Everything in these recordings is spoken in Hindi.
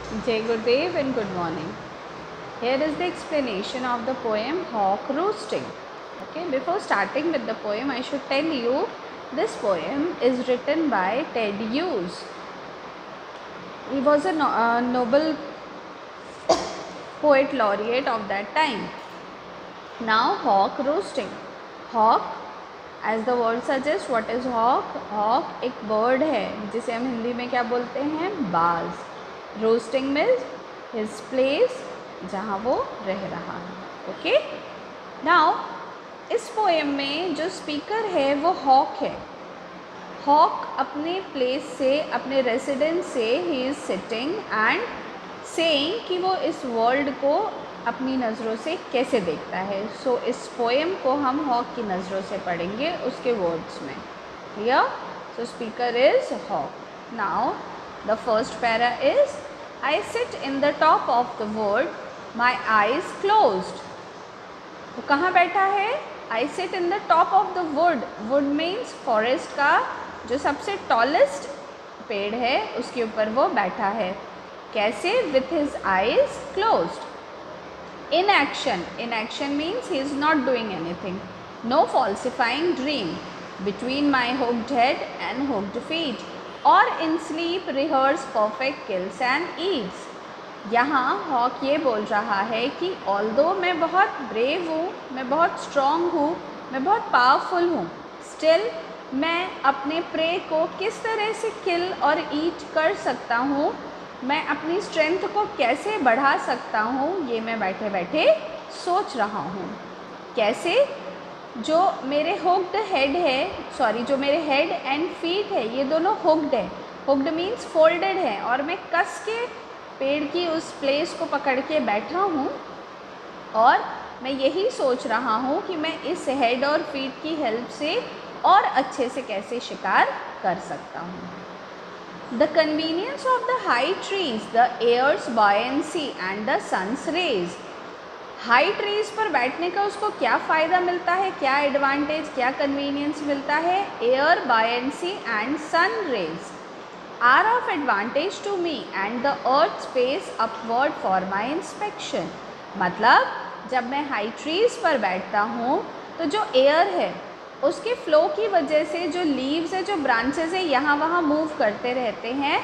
Jai Gurudev and good morning. Here is the explanation of the poem Hawk Roosting. Okay, before starting with the poem, I should tell you this poem is written by Ted Hughes. He was a Nobel poet laureate of that time. Now, hawk roasting. Hawk, as the word suggests, what is hawk? Hawk एक bird है जिसे हम हिंदी में क्या बोलते हैं? बाज. रोस्टिंग मीन्स हिज प्लेस जहाँ वो रह रहा है. ओके. नाउ इस पोएम में जो स्पीकर है वो हॉक है. हॉक अपने प्लेस से, अपने रेसिडेंस से he is sitting and saying कि वो इस वर्ल्ड को अपनी नज़रों से कैसे देखता है. सो इस पोएम को हम हॉक की नज़रों से पढ़ेंगे उसके वर्ड्स में. Clear? So speaker is hawk. Now the first para is I sit in the top of the world my eyes closed. वो कहाँ बैठा है? I sit in the top of the wood. Wood means forest का जो सबसे टॉलेस्ट पेड़ है उसके ऊपर वो बैठा है. कैसे? With his eyes closed. In action. In action means he is not doing anything. No falsifying dream between my hooked head and hooked feet. Or in sleep rehearse perfect kills and eats. यहाँ हॉक ये बोल रहा है कि although मैं बहुत ब्रेव हूँ, मैं बहुत स्ट्रॉन्ग हूँ, मैं बहुत पावरफुल हूँ, स्टिल मैं अपने प्रे को किस तरह से किल और ईट कर सकता हूँ, मैं अपनी स्ट्रेंथ को कैसे बढ़ा सकता हूँ, ये मैं बैठे बैठे सोच रहा हूँ. कैसे? जो मेरे हुक्ड हेड है, जो मेरे हेड एंड फीट है, ये दोनों हुक्ड है. हुक्ड मीन्स फोल्डेड है और मैं कस के पेड़ की उस प्लेस को पकड़ के बैठा हूँ और मैं यही सोच रहा हूँ कि मैं इस हेड और फीट की हेल्प से और अच्छे से कैसे शिकार कर सकता हूँ. The convenience of the high trees, the air's buoyancy and the sun's rays. High trees पर बैठने का उसको क्या फ़ायदा मिलता है, क्या एडवांटेज, क्या कन्वीनियंस मिलता है? Air buoyancy and sun rays are of advantage to me and the earth space upward for my inspection. मतलब जब मैं हाई ट्रीज़ पर बैठता हूँ तो जो एयर है उसके फ्लो की वजह से जो लीव्स है, जो ब्रांचेस है, यहाँ वहाँ मूव करते रहते हैं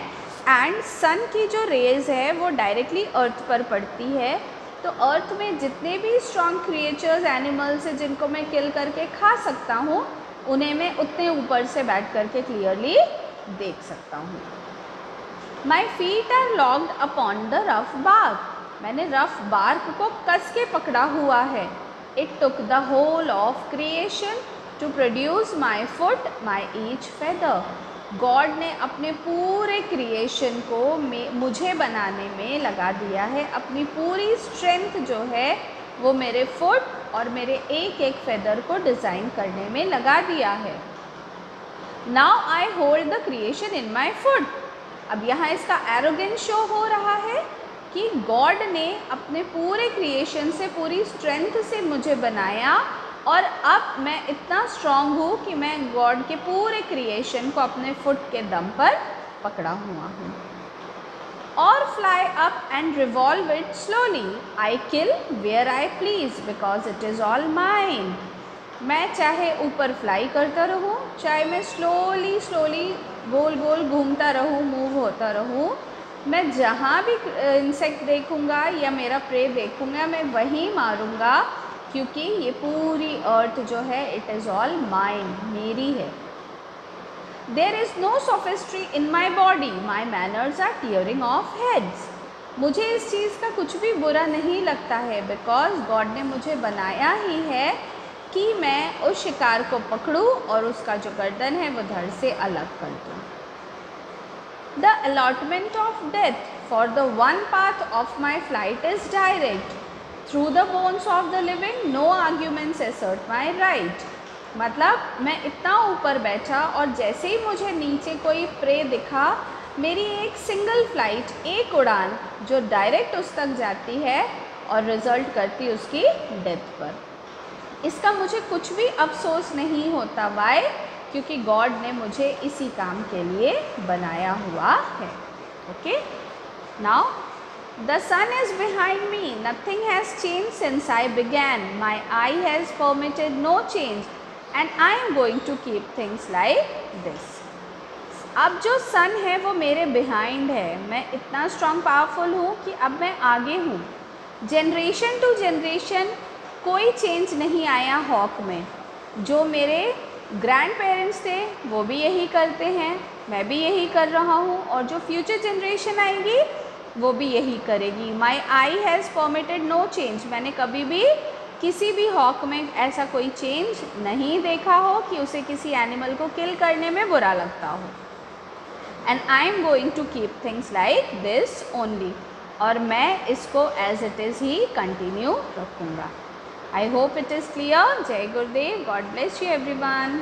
एंड सन की जो रेज़ है वो डायरेक्टली अर्थ पर पड़ती है. तो अर्थ में जितने भी स्ट्रॉन्ग क्रिएचर्स, एनिमल्स हैं जिनको मैं किल करके खा सकता हूँ, उन्हें मैं उतने ऊपर से बैठ करके क्लियरली देख सकता हूँ. My feet are locked upon the rough bark. मैंने रफ बार्क को कस के पकड़ा हुआ है. It took the whole of creation to produce my foot my each feather. God ने अपने पूरे क्रिएशन को मुझे बनाने में लगा दिया है. अपनी पूरी स्ट्रेंथ जो है वो मेरे फुट और मेरे एक एक फेदर को डिज़ाइन करने में लगा दिया है. Now I hold the creation in my foot. अब यहाँ इसका एरोगेंस शो हो रहा है कि गॉड ने अपने पूरे क्रिएशन से, पूरी स्ट्रेंथ से मुझे बनाया और अब मैं इतना स्ट्रॉन्ग हूँ कि मैं गॉड के पूरे क्रिएशन को अपने फुट के दम पर पकड़ा हुआ हूँ. और fly up and revolve it slowly. I kill where I please because it is all mine. मैं चाहे ऊपर फ्लाई करता रहूँ, चाहे मैं स्लोली गोल गोल घूमता रहूँ, मूव होता रहूँ, मैं जहाँ भी इंसेक्ट देखूँगा या मेरा प्रे देखूँगा मैं वहीं मारूँगा, क्योंकि ये पूरी अर्थ जो है इट इज़ ऑल माइन, मेरी है. There is no sophistry in my body, my manners are tearing off heads. मुझे इस चीज़ का कुछ भी बुरा नहीं लगता है बिकॉज गॉड ने मुझे बनाया ही है कि मैं उस शिकार को पकड़ूं और उसका जो गर्दन है वो धड़ से अलग कर दूँ. The allotment of death for the one path of my flight is direct. Through the bones of the living no arguments assert my right. मतलब मैं इतना ऊपर बैठा और जैसे ही मुझे नीचे कोई प्रे दिखा, मेरी एक सिंगल फ्लाइट, एक उड़ान जो डायरेक्ट उस तक जाती है और रिज़ल्ट करती उसकी डेथ पर, इसका मुझे कुछ भी अफसोस नहीं होता. वाई? क्योंकि गॉड ने मुझे इसी काम के लिए बनाया हुआ है. Okay. Now The sun is behind me. Nothing has changed since I began. My eye has permitted no change and I am going to keep things like this. अब जो सन है वो मेरे बिहाइंड है, मैं इतना स्ट्रॉन्ग पावरफुल हूँ कि अब मैं आगे हूँ। जनरेशन टू जनरेशन कोई चेंज नहीं आया हॉक में। जो मेरे ग्रैंड पेरेंट्स थे वो भी यही करते हैं, मैं भी यही कर रहा हूँ, और जो फ्यूचर जनरेशन आएगी वो भी यही करेगी। My eye has permitted no change, मैंने कभी भी किसी भी हॉक में ऐसा कोई चेंज नहीं देखा हो कि उसे किसी एनिमल को किल करने में बुरा लगता हो। And I am going to keep things like this only, और मैं इसको एज इट इज़ ही कंटिन्यू रखूँगा। I hope it is clear. Jai Gurudev, God bless you everyone.